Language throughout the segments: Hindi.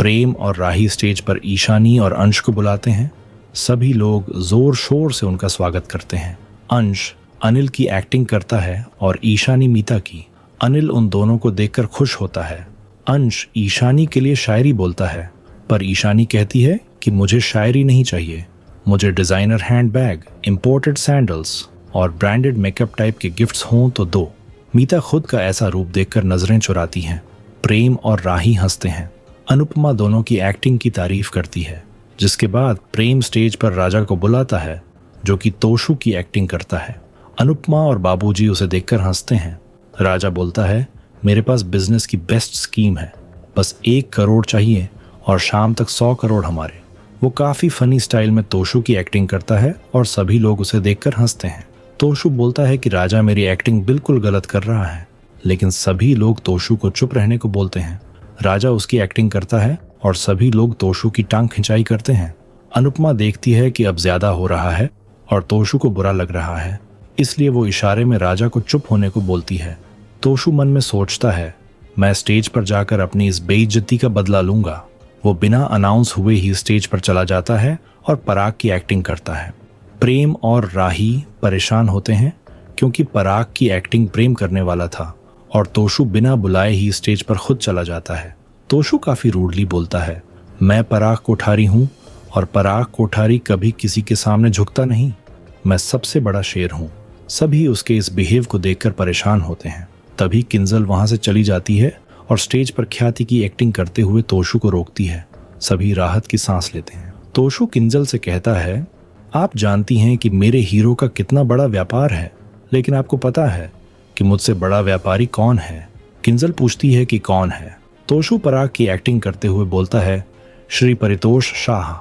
प्रेम और राही स्टेज पर ईशानी और अंश को बुलाते हैं। सभी लोग जोर शोर से उनका स्वागत करते हैं। अंश अनिल की एक्टिंग करता है और ईशानी मीता की। अनिल उन दोनों को देखकर खुश होता है। अंश ईशानी के लिए शायरी बोलता है, पर ईशानी कहती है कि मुझे शायरी नहीं चाहिए, मुझे डिजाइनर हैंडबैग, इंपोर्टेड सैंडल्स और ब्रांडेड मेकअप टाइप के गिफ्ट्स हों तो दो। मीता खुद का ऐसा रूप देखकर नजरें चुराती हैं। प्रेम और राही हंसते हैं। अनुपमा दोनों की एक्टिंग की तारीफ करती है, जिसके बाद प्रेम स्टेज पर राजा को बुलाता है, जो कि तोशु की एक्टिंग करता है। अनुपमा और बाबूजी उसे देखकर हंसते हैं। राजा बोलता है, मेरे पास बिजनेस की बेस्ट स्कीम है, बस 1 करोड़ चाहिए और शाम तक 100 करोड़ हमारे। वो काफी फनी स्टाइल में तोशु की एक्टिंग करता है और सभी लोग उसे देखकर हंसते हैं। तोशु बोलता है कि राजा मेरी एक्टिंग बिल्कुल गलत कर रहा है, लेकिन सभी लोग तोशु को चुप रहने को बोलते हैं। राजा उसकी एक्टिंग करता है और सभी लोग तोशु की टांग खिंचाई करते हैं। अनुपमा देखती है कि अब ज्यादा हो रहा है और तोशु को बुरा लग रहा है, इसलिए वो इशारे में राजा को चुप होने को बोलती है। तोशु मन में सोचता है, मैं स्टेज पर जाकर अपनी इस बेइज्जती का बदला लूंगा। वो बिना अनाउंस हुए ही स्टेज पर चला जाता है और पराग की एक्टिंग करता है। प्रेम और राही परेशान होते हैं क्योंकि पराग की एक्टिंग प्रेम करने वाला था और तोशु बिना बुलाए ही स्टेज पर खुद चला जाता है। तोशु काफी रूडली बोलता है, मैं पराग कोठारी हूँ और पराग कोठारी कभी किसी के सामने झुकता नहीं, मैं सबसे बड़ा शेर हूँ। सभी उसके इस बिहेव को देखकर परेशान होते हैं। तभी किंजल वहां से चली जाती है और स्टेज पर ख्याति की एक्टिंग करते हुए तोशु को रोकती है। सभी राहत की सांस लेते हैं। तोशु किंजल से कहता है, आप जानती हैं कि मेरे हीरो का कितना बड़ा व्यापार है, लेकिन आपको पता है कि मुझसे बड़ा व्यापारी कौन है? किंजल पूछती है कि कौन है? तोशु पराग की एक्टिंग करते हुए बोलता है, श्री परितोष शाह।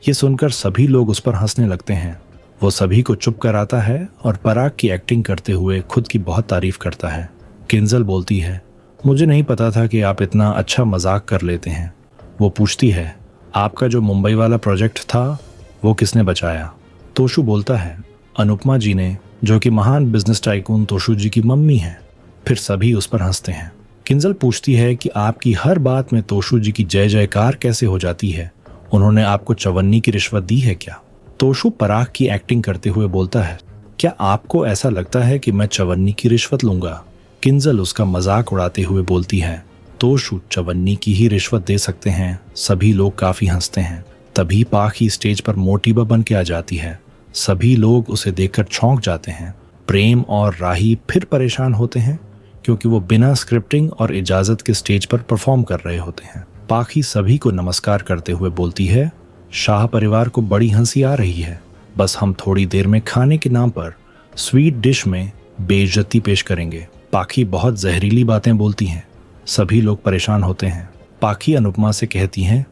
ये सुनकर सभी लोग उस पर हंसने लगते हैं। वो सभी को चुप कराता है और पराग की एक्टिंग करते हुए खुद की बहुत तारीफ करता है। किंजल बोलती है, मुझे नहीं पता था कि आप इतना अच्छा मजाक कर लेते हैं। वो पूछती है, आपका जो मुंबई वाला प्रोजेक्ट था वो किसने बचाया? तोशु बोलता है, अनुपमा जी ने, जो कि महान बिजनेस टाइकून तोशु जी की मम्मी है। फिर सभी उस पर हंसते हैं। किंजल पूछती है कि आपकी हर बात में तोशु जी की जय जयकार कैसे हो जाती है? उन्होंने आपको चवन्नी की रिश्वत दी है क्या? तोशु पराग की एक्टिंग करते हुए बोलता है, क्या आपको ऐसा लगता है कि मैं चवन्नी की रिश्वत लूंगा? किंजल उसका मजाक उड़ाते हुए बोलती है, तोशु चवन्नी की ही रिश्वत दे सकते हैं। सभी लोग काफी हंसते हैं। तभी पाखी स्टेज पर मोटिबा बन के आ जाती है। सभी लोग उसे देखकर चौंक जाते हैं। प्रेम और राही फिर परेशान होते हैं क्योंकि वो बिना स्क्रिप्टिंग और इजाजत के स्टेज पर परफॉर्म कर रहे होते हैं। पाखी सभी को नमस्कार करते हुए बोलती है, शाह परिवार को बड़ी हंसी आ रही है, बस हम थोड़ी देर में खाने के नाम पर स्वीट डिश में बेइज्जती पेश करेंगे। पाखी बहुत जहरीली बातें बोलती हैं। सभी लोग परेशान होते हैं। पाखी अनुपमा से कहती हैं,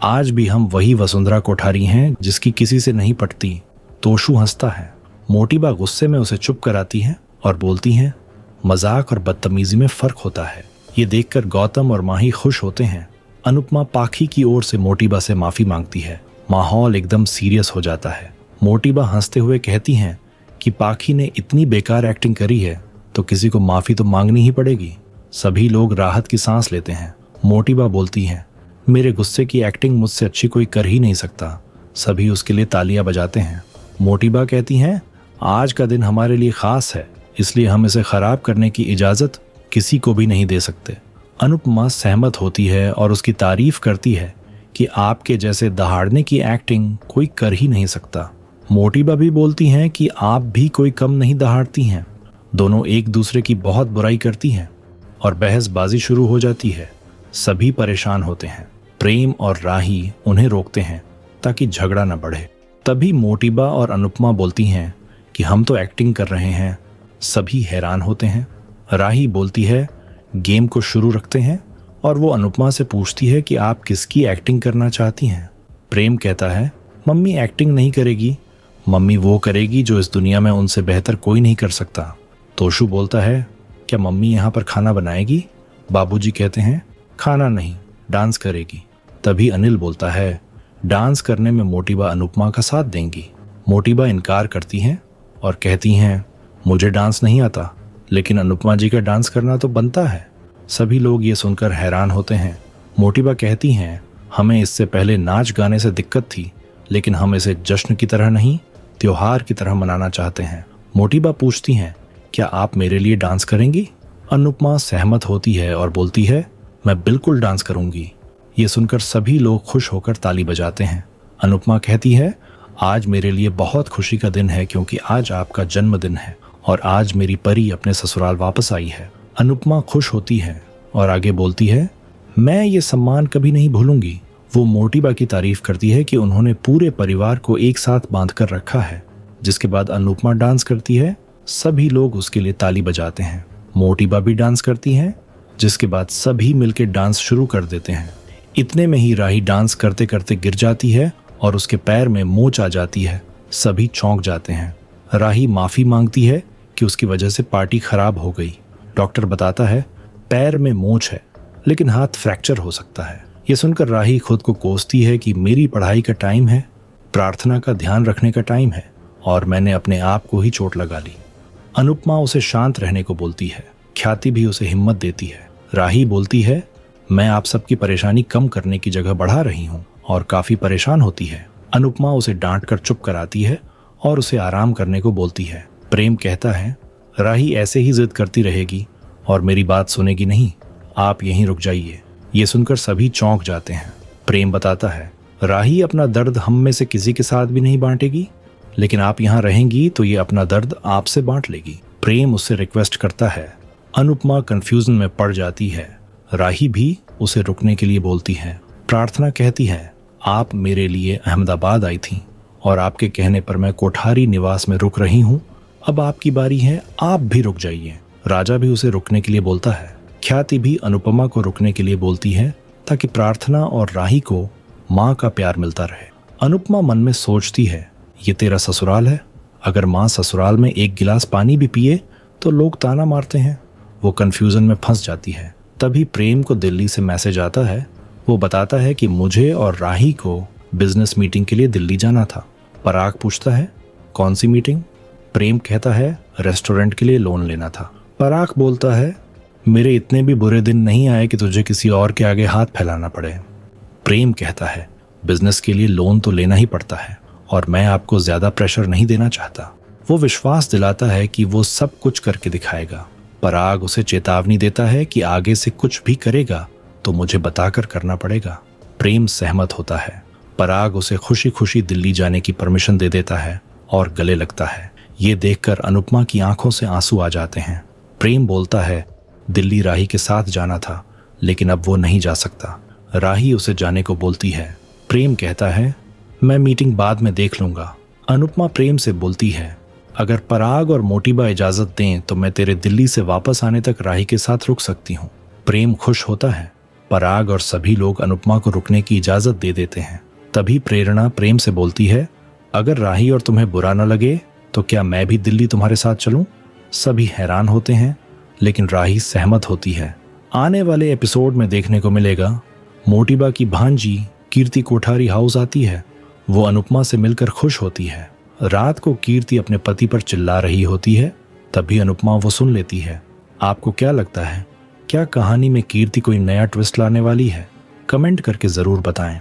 आज भी हम वही वसुंधरा कोठारी हैं जिसकी किसी से नहीं पटती। तोशु हंसता है। मोटिबा गुस्से में उसे चुप कराती है और बोलती हैं, मजाक और बदतमीजी में फर्क होता है। ये देखकर गौतम और माही खुश होते हैं। अनुपमा पाखी की ओर से मोटिबा से माफी मांगती है। माहौल एकदम सीरियस हो जाता है। मोटिबा हंसते हुए कहती हैं कि पाखी ने इतनी बेकार एक्टिंग करी है तो किसी को माफी तो मांगनी ही पड़ेगी। सभी लोग राहत की सांस लेते हैं। मोटिबा बोलती हैं, मेरे गुस्से की एक्टिंग मुझसे अच्छी कोई कर ही नहीं सकता। सभी उसके लिए तालियां बजाते हैं। मोटिबा कहती हैं, आज का दिन हमारे लिए खास है, इसलिए हम इसे खराब करने की इजाजत किसी को भी नहीं दे सकते। अनुपमा सहमत होती है और उसकी तारीफ करती है कि आपके जैसे दहाड़ने की एक्टिंग कोई कर ही नहीं सकता। मोटिबा भी बोलती हैं कि आप भी कोई कम नहीं दहाड़ती हैं। दोनों एक दूसरे की बहुत बुराई करती हैं और बहसबाजी शुरू हो जाती है। सभी परेशान होते हैं। प्रेम और राही उन्हें रोकते हैं ताकि झगड़ा न बढ़े। तभी मोटिबा और अनुपमा बोलती हैं कि हम तो एक्टिंग कर रहे हैं। सभी हैरान होते हैं। राही बोलती है, गेम को शुरू रखते हैं और वो अनुपमा से पूछती है कि आप किसकी एक्टिंग करना चाहती हैं। प्रेम कहता है, मम्मी एक्टिंग नहीं करेगी, मम्मी वो करेगी जो इस दुनिया में उनसे बेहतर कोई नहीं कर सकता। तोशु बोलता है, क्या मम्मी यहाँ पर खाना बनाएगी? बाबूजी कहते हैं, खाना नहीं, डांस करेगी। तभी अनिल बोलता है, डांस करने में मोटिबा अनुपमा का साथ देंगी। मोटिबा इनकार करती हैं और कहती हैं, मुझे डांस नहीं आता, लेकिन अनुपमा जी का डांस करना तो बनता है। सभी लोग ये सुनकर हैरान होते हैं। मोटिबा कहती हैं, हमें इससे पहले नाच गाने से दिक्कत थी, लेकिन हम इसे जश्न की तरह नहीं, त्योहार की तरह मनाना चाहते हैं। मोटिबा पूछती हैं, क्या आप मेरे लिए डांस करेंगी? अनुपमा सहमत होती है और बोलती है, मैं बिल्कुल डांस करूंगी। ये सुनकर सभी लोग खुश होकर ताली बजाते हैं। अनुपमा कहती है, आज मेरे लिए बहुत खुशी का दिन है क्योंकि आज आपका जन्मदिन है और आज मेरी परी अपने ससुराल वापस आई है। अनुपमा खुश होती है और आगे बोलती है, मैं ये सम्मान कभी नहीं भूलूंगी। वो मोटिबा की तारीफ करती है कि उन्होंने पूरे परिवार को एक साथ बांध कर रखा है। जिसके बाद अनुपमा डांस करती है, सभी लोग उसके लिए ताली बजाते हैं। मोटिबा भी डांस करती है, जिसके बाद सभी मिलकर डांस शुरू कर देते हैं। इतने में ही राही डांस करते करते गिर जाती है और उसके पैर में मोच आ जाती है। सभी चौंक जाते हैं। राही माफी मांगती है कि उसकी वजह से पार्टी खराब हो गई। डॉक्टर बताता है, पैर में मोच है लेकिन हाथ फ्रैक्चर हो सकता है। ये सुनकर राही खुद को कोसती है कि मेरी पढ़ाई का टाइम है, प्रार्थना का ध्यान रखने का टाइम है और मैंने अपने आप को ही चोट लगा ली। अनुपमा उसे शांत रहने को बोलती है। ख्याति भी उसे हिम्मत देती है। राही बोलती है, मैं आप सबकी परेशानी कम करने की जगह बढ़ा रही हूँ और काफी परेशान होती है। अनुपमा उसे डांट कर चुप कराती है और उसे आराम करने को बोलती है। प्रेम कहता है, राही ऐसे ही जिद करती रहेगी और मेरी बात सुनेगी नहीं, आप यहीं रुक जाइए। ये सुनकर सभी चौंक जाते हैं। प्रेम बताता है, राही अपना दर्द हम में से किसी के साथ भी नहीं बांटेगी, लेकिन आप यहाँ रहेंगी तो ये अपना दर्द आपसे बांट लेगी। प्रेम उससे रिक्वेस्ट करता है। अनुपमा कंफ्यूजन में पड़ जाती है। राही भी उसे रुकने के लिए बोलती है। प्रार्थना कहती है, आप मेरे लिए अहमदाबाद आई थीं और आपके कहने पर मैं कोठारी निवास में रुक रही हूँ। अब आपकी बारी है, आप भी रुक जाइए। राजा भी उसे रुकने के लिए बोलता है। ख्याति भी अनुपमा को रुकने के लिए बोलती है ताकि प्रार्थना और राही को माँ का प्यार मिलता रहे। अनुपमा मन में सोचती है, ये तेरा ससुराल है, अगर माँ ससुराल में एक गिलास पानी भी पिए तो लोग ताना मारते हैं। वो कंफ्यूजन में फंस जाती है। तभी प्रेम को दिल्ली से मैसेज आता है। वो बताता है कि मुझे और राही को बिजनेस मीटिंग के लिए दिल्ली जाना था। पराग पूछता है, कौन सी मीटिंग? प्रेम कहता है, रेस्टोरेंट के लिए लोन लेना था। पराग बोलता है, मेरे इतने भी बुरे दिन नहीं आए कि तुझे किसी और के आगे हाथ फैलाना पड़े। प्रेम कहता है, बिजनेस के लिए लोन तो लेना ही पड़ता है और मैं आपको ज्यादा प्रेशर नहीं देना चाहता। वो विश्वास दिलाता है कि वो सब कुछ करके दिखाएगा। पराग उसे चेतावनी देता है कि आगे से कुछ भी करेगा तो मुझे बताकर करना पड़ेगा। प्रेम सहमत होता है। पराग उसे खुशी खुशी दिल्ली जाने की परमिशन दे देता है और गले लगता है। ये देखकर अनुपमा की आंखों से आंसू आ जाते हैं। प्रेम बोलता है, दिल्ली राही के साथ जाना था लेकिन अब वो नहीं जा सकता। राही उसे जाने को बोलती है। प्रेम कहता है, मैं मीटिंग बाद में देख लूंगा। अनुपमा प्रेम से बोलती है, अगर पराग और मोटिबा इजाजत दें तो मैं तेरे दिल्ली से वापस आने तक राही के साथ रुक सकती हूँ। प्रेम खुश होता है। पराग और सभी लोग अनुपमा को रुकने की इजाजत दे देते हैं। तभी प्रेरणा प्रेम से बोलती है, अगर राही और तुम्हें बुरा न लगे तो क्या मैं भी दिल्ली तुम्हारे साथ चलूं? सभी हैरान होते हैं लेकिन राही सहमत होती है। आने वाले एपिसोड में देखने को मिलेगा, मोटिबा की भांजी कीर्ति कोठारी हाउस आती है। वो अनुपमा से मिलकर खुश होती है। रात को कीर्ति अपने पति पर चिल्ला रही होती है। तभी अनुपमा वो सुन लेती है। आपको क्या लगता है, क्या कहानी में कीर्ति कोई नया ट्विस्ट लाने वाली है? कमेंट करके जरूर बताएं।